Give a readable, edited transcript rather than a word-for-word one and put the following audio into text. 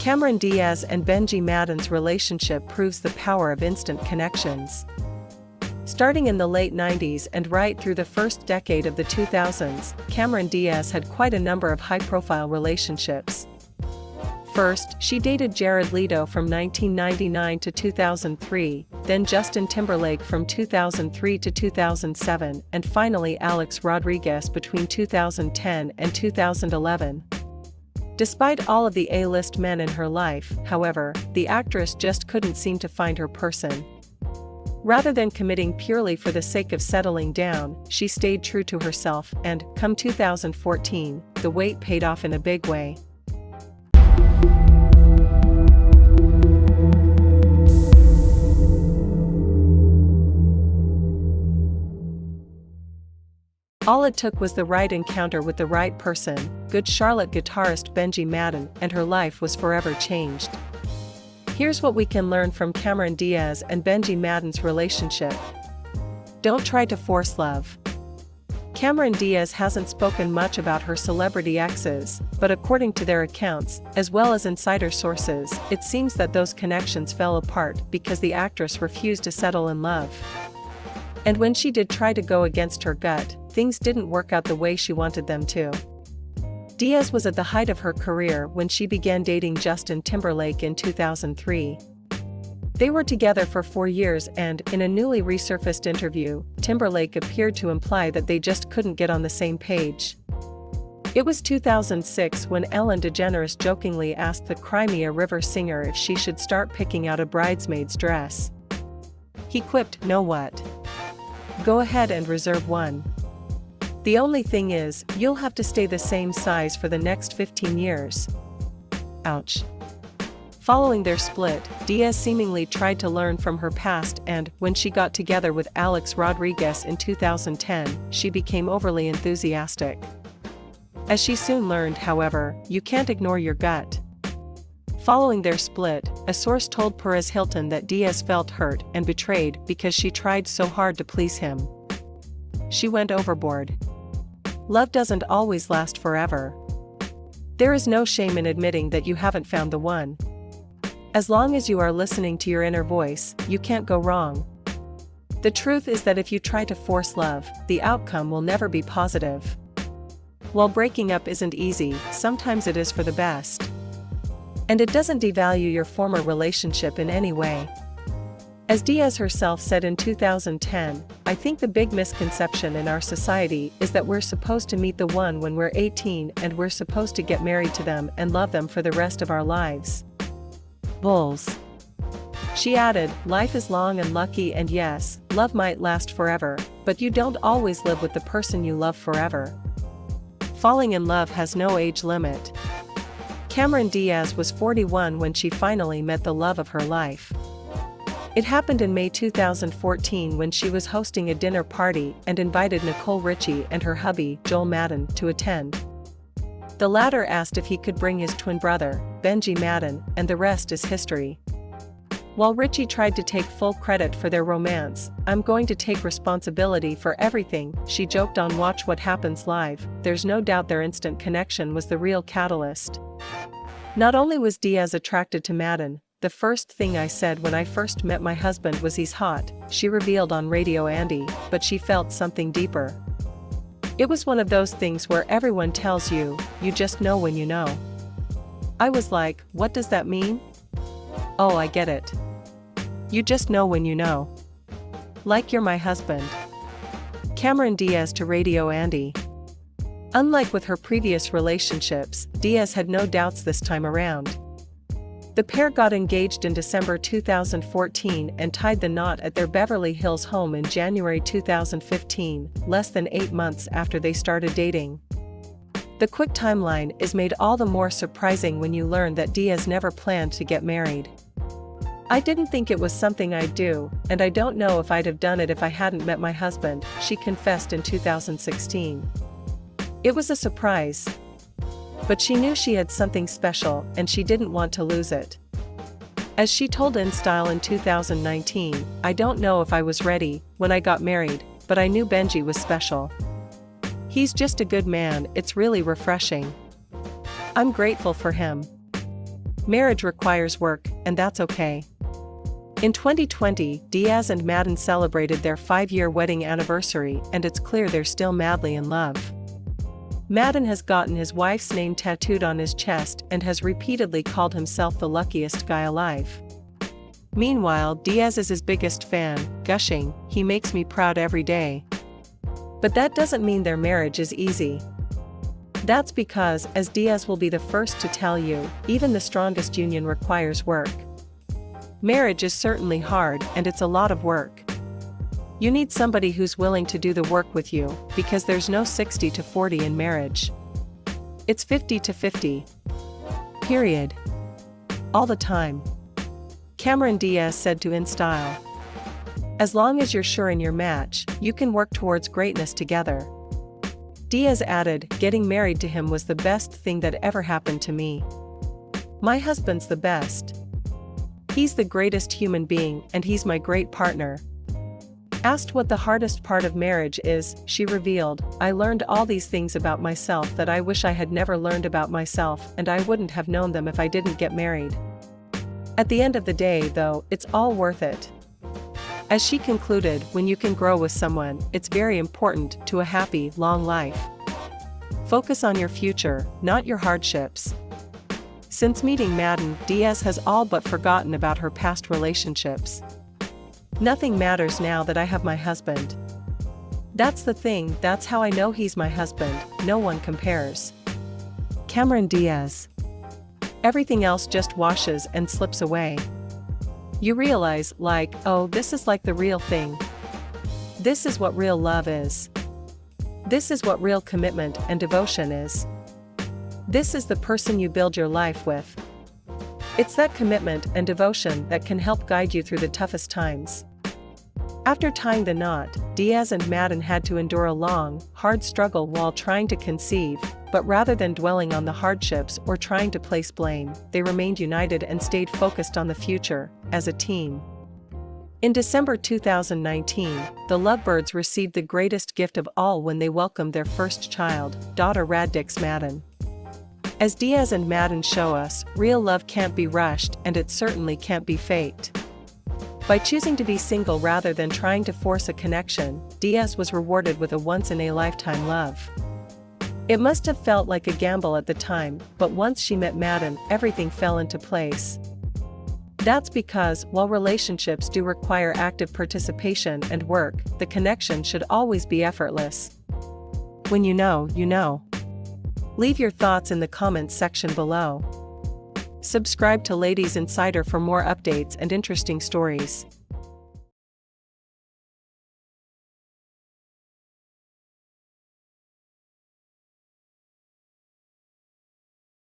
Cameron Diaz and Benji Madden's relationship proves the power of instant connections. Starting in the late 90s and right through the first decade of the 2000s, Cameron Diaz had quite a number of high-profile relationships. First, she dated Jared Leto from 1999 to 2003, then Justin Timberlake from 2003 to 2007, and finally Alex Rodriguez between 2010 and 2011. Despite all of the A-list men in her life, however, the actress just couldn't seem to find her person. Rather than committing purely for the sake of settling down, she stayed true to herself and, come 2014, the wait paid off in a big way. All it took was the right encounter with the right person, good Charlotte guitarist Benji Madden, and her life was forever changed. Here's what we can learn from Cameron Diaz and Benji Madden's relationship. Don't try to force love. Cameron Diaz hasn't spoken much about her celebrity exes, but according to their accounts, as well as insider sources, it seems that those connections fell apart because the actress refused to settle in love. And when she did try to go against her gut, things didn't work out the way she wanted them to. Diaz was at the height of her career when she began dating Justin Timberlake in 2003. They were together for 4 years and, in a newly resurfaced interview, Timberlake appeared to imply that they just couldn't get on the same page. It was 2006 when Ellen DeGeneres jokingly asked the Crimea River singer if she should start picking out a bridesmaid's dress. He quipped, "Know what? Go ahead and reserve one. The only thing is, you'll have to stay the same size for the next 15 years. Ouch." Following their split, Diaz seemingly tried to learn from her past and, when she got together with Alex Rodriguez in 2010, she became overly enthusiastic. As she soon learned, however, you can't ignore your gut. Following their split, a source told Perez Hilton that Diaz felt hurt and betrayed because she tried so hard to please him. She went overboard. Love doesn't always last forever. There is no shame in admitting that you haven't found the one. As long as you are listening to your inner voice, you can't go wrong. The truth is that if you try to force love, the outcome will never be positive. While breaking up isn't easy, sometimes it is for the best. And it doesn't devalue your former relationship in any way. As Diaz herself said in 2010, "I think the big misconception in our society is that we're supposed to meet the one when we're 18 and we're supposed to get married to them and love them for the rest of our lives. Bulls." She added, "Life is long and lucky and yes, love might last forever, but you don't always live with the person you love forever. Falling in love has no age limit." Cameron Diaz was 41 when she finally met the love of her life. It happened in May 2014 when she was hosting a dinner party and invited Nicole Richie and her hubby, Joel Madden, to attend. The latter asked if he could bring his twin brother, Benji Madden, and the rest is history. While Richie tried to take full credit for their romance, "I'm going to take responsibility for everything," she joked on Watch What Happens Live. There's no doubt their instant connection was the real catalyst. Not only was Diaz attracted to Madden, "The first thing I said when I first met my husband was he's hot," she revealed on Radio Andy, but she felt something deeper. "It was one of those things where everyone tells you, you just know when you know. I was like, what does that mean? Oh, I get it. You just know when you know. Like you're my husband." Cameron Diaz to Radio Andy. Unlike with her previous relationships, Diaz had no doubts this time around. The pair got engaged in December 2014 and tied the knot at their Beverly Hills home in January 2015, less than 8 months after they started dating. The quick timeline is made all the more surprising when you learn that Diaz never planned to get married. "I didn't think it was something I'd do, and I don't know if I'd have done it if I hadn't met my husband," she confessed in 2016. "It was a surprise. But she knew she had something special and she didn't want to lose it." As she told InStyle in 2019, "I don't know if I was ready when I got married, but I knew Benji was special. He's just a good man, it's really refreshing. I'm grateful for him." Marriage requires work, and that's okay. In 2020, Diaz and Madden celebrated their 5-year wedding anniversary, and it's clear they're still madly in love. Madden has gotten his wife's name tattooed on his chest and has repeatedly called himself the luckiest guy alive. Meanwhile, Diaz is his biggest fan, gushing, "He makes me proud every day." But that doesn't mean their marriage is easy. That's because, as Diaz will be the first to tell you, even the strongest union requires work. Marriage is certainly hard, and it's a lot of work. You need somebody who's willing to do the work with you, because there's no 60 to 40 in marriage. It's 50 to 50. Period. All the time. Cameron Diaz said to InStyle. As long as you're sure in your match, you can work towards greatness together. Diaz added, "Getting married to him was the best thing that ever happened to me. My husband's the best. He's the greatest human being, and he's my great partner." Asked what the hardest part of marriage is, she revealed, "I learned all these things about myself that I wish I had never learned about myself, and I wouldn't have known them if I didn't get married. At the end of the day, though, it's all worth it." As she concluded, when you can grow with someone, it's very important to a happy, long life. Focus on your future, not your hardships. Since meeting Madden, Diaz has all but forgotten about her past relationships. "Nothing matters now that I have my husband. That's the thing, that's how I know he's my husband, no one compares." Cameron Diaz. Everything else just washes and slips away. You realize, like, oh, this is like the real thing. This is what real love is. This is what real commitment and devotion is. This is the person you build your life with. It's that commitment and devotion that can help guide you through the toughest times. After tying the knot, Diaz and Madden had to endure a long, hard struggle while trying to conceive, but rather than dwelling on the hardships or trying to place blame, they remained united and stayed focused on the future, as a team. In December 2019, the lovebirds received the greatest gift of all when they welcomed their first child, daughter Radix Madden. As Diaz and Madden show us, real love can't be rushed, and it certainly can't be faked. By choosing to be single rather than trying to force a connection, Diaz was rewarded with a once-in-a-lifetime love. It must have felt like a gamble at the time, but once she met Madden, everything fell into place. That's because, while relationships do require active participation and work, the connection should always be effortless. When you know, you know. Leave your thoughts in the comments section below. Subscribe to Ladies Insider for more updates and interesting stories.